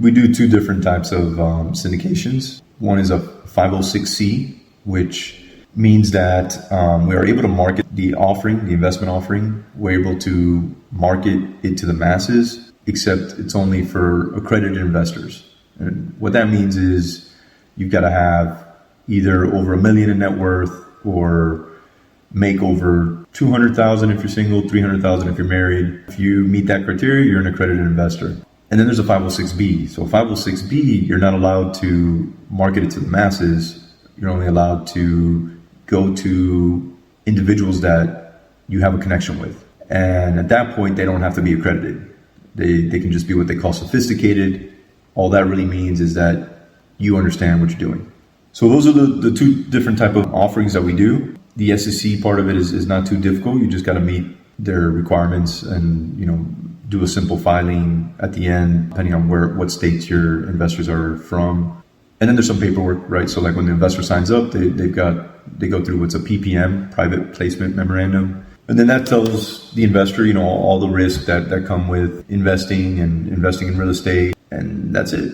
We do two different types of syndications. One is a 506C, which means that we are able to market the offering, the investment offering. We're able to market it to the masses, except it's only for accredited investors. And what that means is you've got to have either over $1 million in net worth or make over 200,000 if you're single, 300,000 if you're married. If you meet that criteria, you're an accredited investor. And then there's a 506B. So 506B, you're not allowed to market it to the masses. You're only allowed to go to individuals that you have a connection with. And at that point, they don't have to be accredited. They can just be what they call sophisticated. All that really means is that you understand what you're doing. So those are the two different type of offerings that we do. The SEC part of it is not too difficult. You just got to meet their requirements and, do a simple filing at the end, depending on what states your investors are from. And then there's some paperwork, right? So like when the investor signs up, they go through what's a PPM, private placement memorandum. And then that tells the investor, all the risks that come with investing in real estate. And that's it.